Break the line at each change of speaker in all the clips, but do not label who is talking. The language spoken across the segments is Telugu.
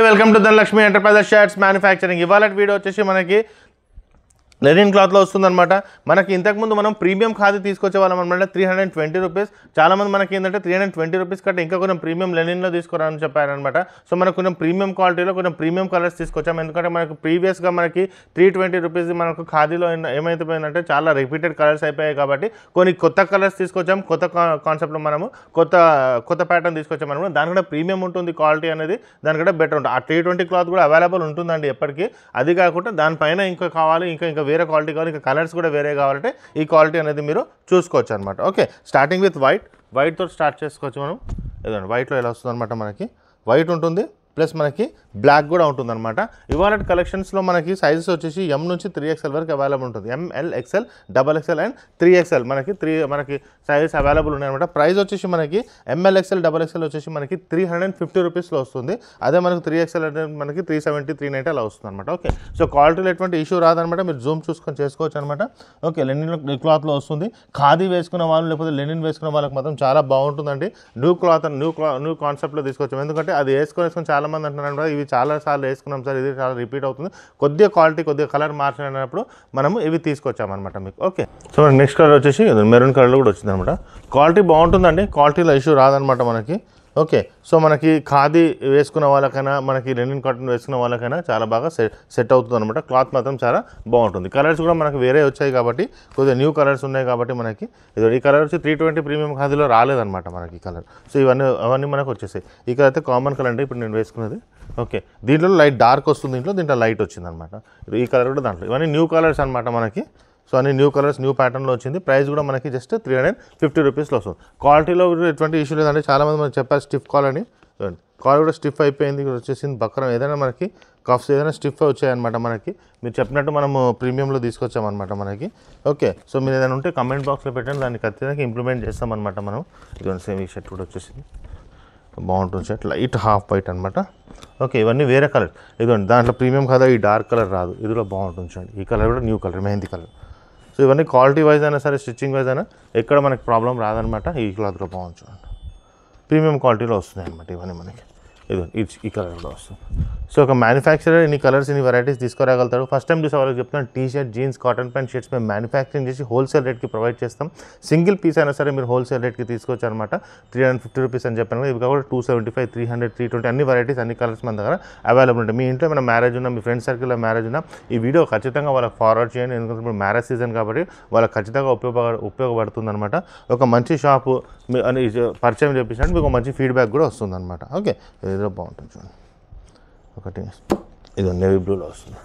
Welcome to Dhanalakshmi enterprises shirts manufacturing. ఇవాళ వీడియో వచ్చేసి మనకి లెనిన్ క్లాత్లో వస్తుందన్నమాట. మనకి ఇంతకుముందు మనం ప్రీమియం ఖాదీ తీసుకొచ్చే వాళ్ళం అనమాట, 320 రూపీస్. చాలామంది మనకి ఏంటంటే 320 రూపీస్ కంటే ఇంకా కొంచెం ప్రీమియం లెనిన్లో తీసుకురాని చెప్పారనమాట. సో మనకు కొంచెం ప్రీమియం క్వాలిటీలో కొంచెం ప్రీమియం కలర్స్ తీసుకొచ్చాం. ఎందుకంటే మనకు ప్రీవియస్గా మనకి 320 రూపీస్ మనకు ఖాదీలో ఏమైతే పోయిందంటే చాలా రిపీటెడ్ కలర్స్ అయిపోయాయి. కాబట్టి కొన్ని కొత్త కలర్స్ తీసుకొచ్చాం, కొత్త కాన్సెప్ట్లో మనము కొత్త ప్యాటర్న్ తీసుకొచ్చాం అనమాట. దాని కూడా ప్రీమియం ఉంటుంది, క్వాలిటీ అనేది దాని కూడా బెటర్ ఉంటుంది. ఆ 320 క్లాత్ కూడా అవైలబుల్ ఉంటుందండి ఎప్పటికీ. అది కాకుండా దానిపైన ఇంకా కావాలి, ఇంకా వేరే క్వాలిటీ కావాలి, ఇంకా కలర్స్ కూడా వేరే కావాలంటే ఈ క్వాలిటీ అనేది మీరు చూసుకోవచ్చు అనమాట. ఓకే, స్టార్టింగ్ విత్ వైట్తో స్టార్ట్ చేసుకోవచ్చు మనం. ఇదండి వైట్లో ఎలా వస్తుంది అనమాట, మనకి వైట్ ఉంటుంది ప్లస్ మనకి బ్లాక్ కూడా ఉంటుందన్నమాట. ఇవాళ కలెక్షన్స్లో మనకి సైజెస్ వచ్చేసి M నుంచి 3XL వరకు అవైలబుల్ ఉంటుంది. ML, XL, XXL and 3XL మనకి సైజెస్ అవైలబుల్ ఉన్నాయన్నమాట. ప్రైస్ వచ్చేసి మనకి ML, XL, XXL వచ్చేసి మనకి 350 రూపీస్లో వస్తుంది. అదే మనకి 3XL అంటే మనకి 370, 390 అలా వస్తుంది అనమాట. ఓకే, సో క్వాలిటీలో ఎటువంటి ఇష్యూ రాదనమాట, మీరు జూమ్ చూసుకొని చేసుకోవచ్చు అనమాట. ఓకే, లెనిన్ క్లాత్లో వస్తుంది. ఖాదీ వేసుకున్న వాళ్ళు లేకపోతే లెనిన్ వేసుకున్న వాళ్ళకి మాత్రం చాలా బాగుంటుందండి. న్యూ కాన్సెప్ట్లో తీసుకొచ్చాం. ఎందుకంటే అది వేసుకొని చాలా మంది అంటున్నారు ఇవి చాలా సార్లు వేసుకున్నాం సార్, ఇది చాలా రిపీట్ అవుతుంది, కొద్దిగా క్వాలిటీ కొద్దిగా కలర్ మార్చినప్పుడు మనము ఇవి తీసుకొచ్చామన్నమాట మీకు. ఓకే, సో మనకి నెక్స్ట్ కలర్ వచ్చేసి మెరూన్ కలర్లో కూడా వచ్చింది అనమాట. క్వాలిటీ బాగుంటుందండి, క్వాలిటీలో ఇష్యూ రాదనమాట మనకి. ఓకే, సో మనకి ఖాదీ వేసుకున్న వాళ్ళకైనా మనకి లెనిన్ కాటన్ వేసుకున్న వాళ్ళకైనా చాలా బాగా సెట్ అవుతుంది అనమాట. క్లాత్ మాత్రం చాలా బాగుంటుంది. కలర్స్ కూడా మనకు వేరే వచ్చాయి కాబట్టి కొద్దిగా న్యూ కలర్స్ ఉన్నాయి కాబట్టి మనకి ఈ కలర్ వచ్చి 320 ప్రీమియం ఖాదీలో రాలేదనమాట మనకి కలర్. సో అవన్నీ మనకు వచ్చేసాయి. ఈ కలర్ అయితే కామన్ కలర్ అంటే ఇప్పుడు నేను వేసుకున్నది. ఓకే, దీంట్లో లైట్ డార్క్ వస్తుంది, దీంట్లో లైట్ వచ్చింది అనమాట. ఈ కలర్ కూడా దాంట్లో ఇవన్నీ న్యూ కలర్స్ అనమాట మనకి. సో అన్ని న్యూ కలర్స్ న్యూ ప్యాటర్న్లో వచ్చింది. ప్రైస్ కూడా మనకి జస్ట్ 350 రూపీస్లో వస్తుంది. క్వాలిటీలో ఎటువంటి ఇష్యూ లేదంటే చాలామంది మనకు చెప్పారు స్టిఫ్ కాల్ అని. కాల్ కూడా స్టిఫ్ అయిపోయింది, వచ్చేసింది బక్రం. ఏదైనా మనకి కఫ్స్ ఏదైనా స్టిఫ్ వచ్చాయన్నమాట మనకి. మీరు చెప్పినట్టు మనము ప్రీమియంలో తీసుకొచ్చామన్నమాట మనకి. ఓకే, సో మీరు ఏదైనా ఉంటే కమెంట్ బాక్స్లో పెట్టండి, దాన్ని ఖచ్చితంగా ఇంప్లిమెంట్ చేస్తామన్నమాట మనం. ఇదిగోండి సేమ్ ఈ షర్ట్ కూడా వచ్చేసింది, బాగుంటుంది షర్ట్, లైట్ హాఫ్ వైట్ అనమాట. ఓకే, ఇవన్నీ వేరే కలర్. ఇదిగోండి దాంట్లో ప్రీమియం కదా, ఈ డార్క్ కలర్ రాదు, ఇదిలో బాగుంటుంది చూడండి. ఈ కలర్ కూడా new colour, mehndi colour. So ఇవన్నీ క్వాలిటీ వైజ్ అయినా సరే, స్టిచ్చింగ్ వైజ్ అయినా ఎక్కడ మనకి ప్రాబ్లం రాదనమాట. ఈ క్లాత్ కూడా బాగుంది చూడండి, ప్రీమియం క్వాలిటీలో వస్తున్నాయి అనమాట ఇవన్నీ మనకి. ఈ కలర్ కూడా వస్తుంది. సో ఒక మ్యానుఫ్యాక్చరర్ ఇన్ని కలర్స్ ఇన్ని వెరైటీస్ తీసుకురాగలుగుతాడు. ఫస్ట్ టైం చూసే వాళ్ళకి చెప్తున్నాను, T shirt, jeans, cotton pant shirts మేము మ్యానుఫ్యాక్చరింగ్ చేసి హోల్సేల్ రేట్కి ప్రొవైడ్ చేస్తాం. సింగిల్ పీస్ అయినా సరే మీరు హోల్సేల్ రేట్కి తీసుకోవచ్చు అనమాట. 350 రూపీస్ అని చెప్పాను. ఇవి కూడా 275, 300, 320 అన్ని వెరైటీస్ అన్ని కలర్స్ మన దగ్గర అవైలబుల్ ఉంటాయి. మీ ఇంట్లో ఏమైనా మ్యారేజ్ ఉన్నా, మీ ఫ్రెండ్ సర్కిల్లో మ్యారేజ్ ఉన్నా ఈ వీడియో ఖచ్చితంగా వాళ్ళకి ఫార్వర్డ్ చేయండి. ఎందుకంటే ఇప్పుడు మ్యారేజ్ సీజన్ కాబట్టి వాళ్ళకి ఖచ్చితంగా ఉపయోగపడుతుంది అనమాట. ఒక మంచి షాపు అని పరిచయం చేపించినట్టు మీకు మంచి ఫీడ్బ్యాక్ కూడా వస్తుంది అనమాట. ఓకే, ఏదో బాగుంటుంది చూడండి. ఒకటి ఇది నేవీ బ్లూలో వస్తుంది.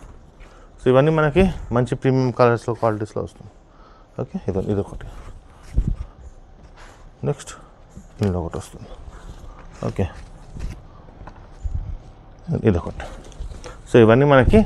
సో ఇవన్నీ మనకి మంచి ప్రీమియం కలర్స్లో క్వాలిటీస్లో వస్తుంది. ఓకే, ఇదొకటి. నెక్స్ట్ ఇందులో ఒకటి వస్తుంది. ఓకే, ఇదొకటి. సో ఇవన్నీ మనకి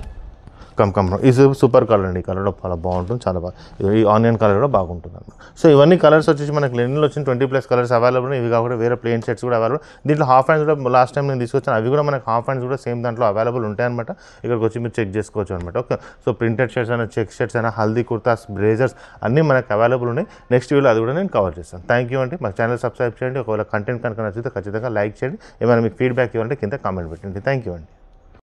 ఇది సూపర్ కలర్ అండి. ఈ కలర్ కూడా చాలా బాగుంటుంది, చాలా బాగా. ఈ ఆనియన్ కలర్ కూడా బాగుంటుంది అన్నమాట. సో ఇవన్నీ కలర్స్ వచ్చేసి మనకి లెనిన్లో వచ్చిన 20+ కలర్స్ అవైలబుల్. ఇవి కాకుండా వేరే ప్లెయిన్ షర్ట్స్ కూడా అవైలబుల్. దీంట్లో హాఫ్ హ్యాండ్స్ కూడా లాస్ట్ టైం నేను తీసుకొచ్చాను, అవి కూడా మనకి హాఫ్ హ్యాండ్స్ కూడా సేమ్ దాంట్లో అవైలబుల్ ఉంటాయన్నమాట. ఇక్కడికి వచ్చి మీరు చెక్ చేసుకోవచ్చు అనమాట. ఓకే, సో ప్రింటెడ్ షర్ట్స్ అయినా, చెక్ షర్ట్స్ అయినా, హల్దీ కుర్తాస్, బ్లేజర్స్ అన్నీ మనకి అవైలబుల్ ఉన్నాయి. నెక్స్ట్ వీడియో అది కూడా నేను కవర్ చేస్తాను. థ్యాంక్ యూ అండి. మా ఛానల్ సబ్స్క్రైబ్ చేయండి. ఒకవేళ కంటెంట్ కనుక నచ్చితే ఖచ్చితంగా లైక్ చేయండి. ఏమైనా మీకు ఫీడ్బ్యాక్ ఇవ్వాలంటే కింద కామెంట్ పెట్టండి. థ్యాంక్ యూ అండి.